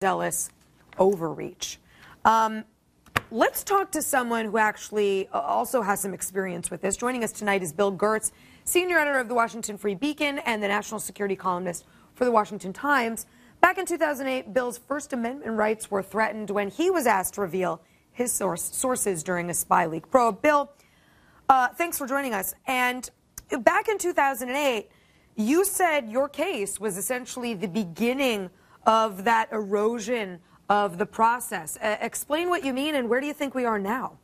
overzealous overreach. Let's talk to someone who actually also has some experience with this. Joining us tonight is Bill Gertz, senior editor of the Washington Free Beacon and the national security columnist for the Washington Times. Back in 2008, Bill's First Amendment rights were threatened when he was asked to reveal his sources during a spy leak probe. Bill, thanks for joining us. And back in 2008, you said your case was essentially the beginning of that erosion of the process. Explain what you mean, and where do you think we are now?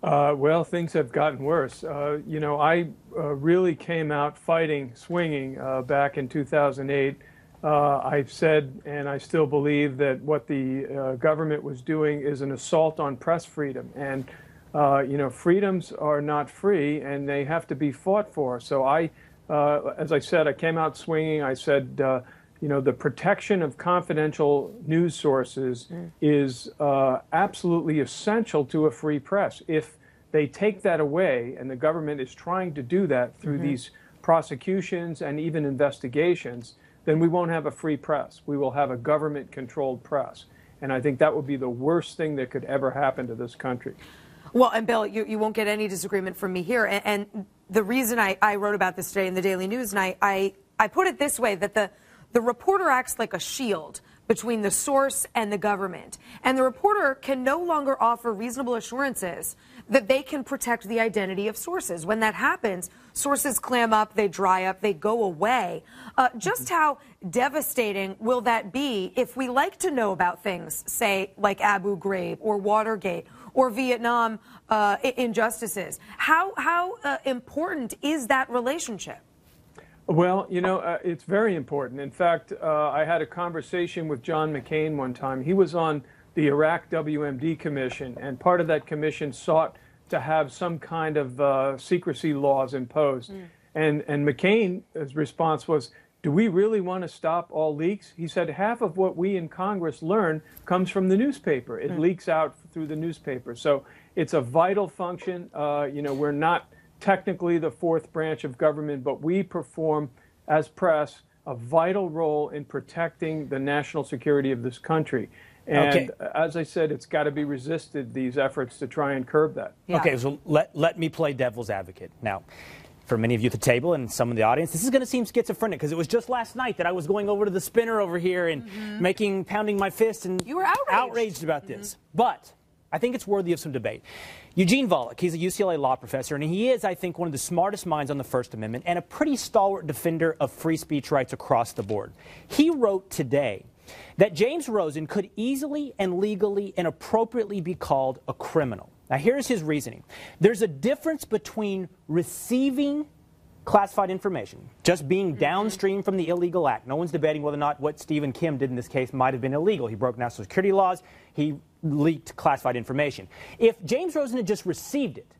Well, things have gotten worse. I really came out fighting, swinging back in 2008. I've said, and I still believe, that what the government was doing is an assault on press freedom. And, freedoms are not free, and they have to be fought for. So as I said, I came out swinging. I said, the protection of confidential news sources is absolutely essential to a free press. If they take that away, and the government is trying to do that through these prosecutions and even investigations, then we won't have a free press. We will have a government-controlled press. And I think that would be the worst thing that could ever happen to this country. Well, and Bill, you won't get any disagreement from me here. And the reason I wrote about this today in the Daily News, and I put it this way, that the reporter acts like a shield between the source and the government. And the reporter can no longer offer reasonable assurances that they can protect the identity of sources. When that happens, sources clam up, they dry up, they go away. Just how devastating will that be if we like to know about things, say, like Abu Ghraib or Watergate or Vietnam injustices? How important is that relationship? Well, it's very important. In fact, I had a conversation with John McCain one time. He was on the Iraq WMD Commission, and part of that commission sought to have some kind of secrecy laws imposed. And McCain's response was, do we really want to stop all leaks? He said half of what we in Congress learn comes from the newspaper. It leaks out through the newspaper. So it's a vital function. We're not technically the fourth branch of government, but we perform, as press, a vital role in protecting the national security of this country. And as I said, it's got to be resisted, these efforts to try and curb that. Yeah. Okay, so let me play devil's advocate. Now, for many of you at the table and some of the audience, this is going to seem schizophrenic because it was just last night that I was going over to the spinner over here and pounding my fist, and you were outraged about this. But I think it's worthy of some debate. Eugene Volokh, he's a UCLA law professor, and he is, I think, one of the smartest minds on the First Amendment and a pretty stalwart defender of free speech rights across the board. He wrote today that James Rosen could easily and legally and appropriately be called a criminal. Now, here's his reasoning. There's a difference between receiving classified information, just being downstream from the illegal act. No one's debating whether or not what Stephen Kim did in this case might have been illegal. He broke national security laws. He leaked classified information. If James Rosen had just received it,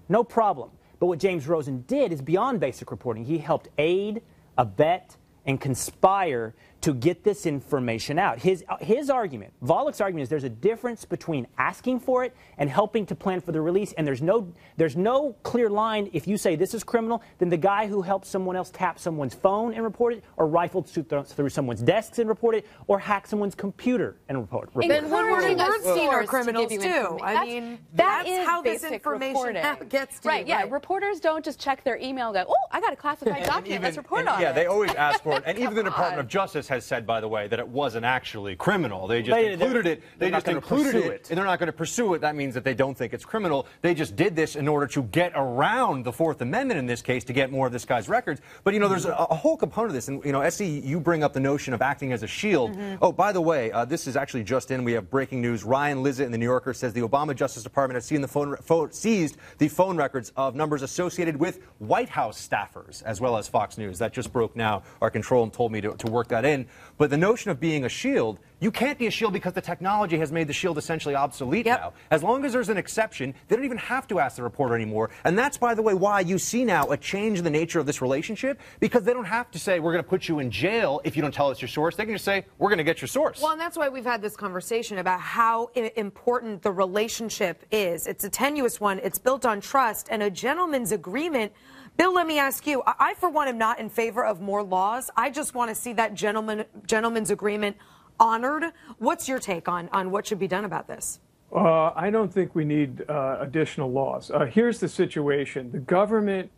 no problem. But what James Rosen did is beyond basic reporting. He helped aid, abet, and conspire to get this information out. His argument, Volokh's argument, is there's a difference between asking for it and helping to plan for the release, and there's no clear line. If you say this is criminal, then the guy who helped someone else tap someone's phone and report it, or rifled through someone's desks and report it, or hack someone's computer and report it. Then Woodward and Bernstein are criminals too. I mean, that's how this information gets to you. Right, yeah. Reporters don't just check their email and go, oh, I got a classified document, let's report on it. Yeah, they always ask for it. And even the Department of Justice has said, by the way, that it wasn't actually criminal. They just included it. They just included it, and they're not going to pursue it. That means that they don't think it's criminal. They just did this in order to get around the Fourth Amendment in this case, to get more of this guy's records. But, there's a whole component of this. And, SE, you bring up the notion of acting as a shield. Oh, by the way, this is actually just in. We have breaking news. Ryan Lizzett in the New Yorker says the Obama Justice Department has seized the phone records of numbers associated with White House staffers, as well as Fox News. That just broke now. Our control told me to work that in. But the notion of being a shield, you can't be a shield because the technology has made the shield essentially obsolete now. As long as there's an exception, they don't even have to ask the reporter anymore. And that's, by the way, why you see now a change in the nature of this relationship, because they don't have to say, we're going to put you in jail if you don't tell us your source. They can just say, we're going to get your source. Well, and that's why we've had this conversation about how important the relationship is. It's a tenuous one. It's built on trust and a gentleman's agreement. Bill, let me ask you, I, for one, am not in favor of more laws. I just want to see that gentleman's agreement honored. What's your take on what should be done about this? I don't think we need additional laws. Here's the situation. The government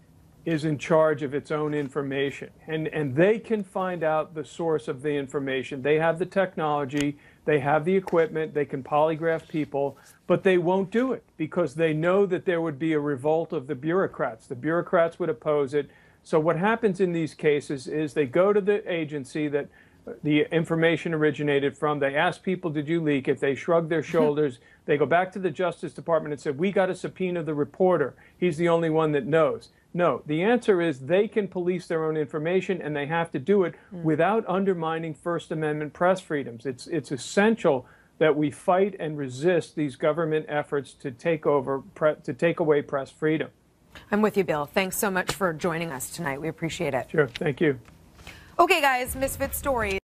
is in charge of its own information, and they can find out the source of the information. They have the technology, they have the equipment, they can polygraph people, but they won't do it because they know that there would be a revolt of the bureaucrats. The bureaucrats would oppose it. So what happens in these cases is they go to the agency that the information originated from. They ask people, did you leak it? They shrug their shoulders. They go back to the Justice Department and say, we got to subpoena the reporter. He's the only one that knows. No, the answer is they can police their own information, and they have to do it without undermining First Amendment press freedoms. It's essential that we fight and resist these government efforts to take away press freedom. I'm with you, Bill. Thanks so much for joining us tonight. We appreciate it. Sure. Thank you. Okay, guys, Misfit Stories.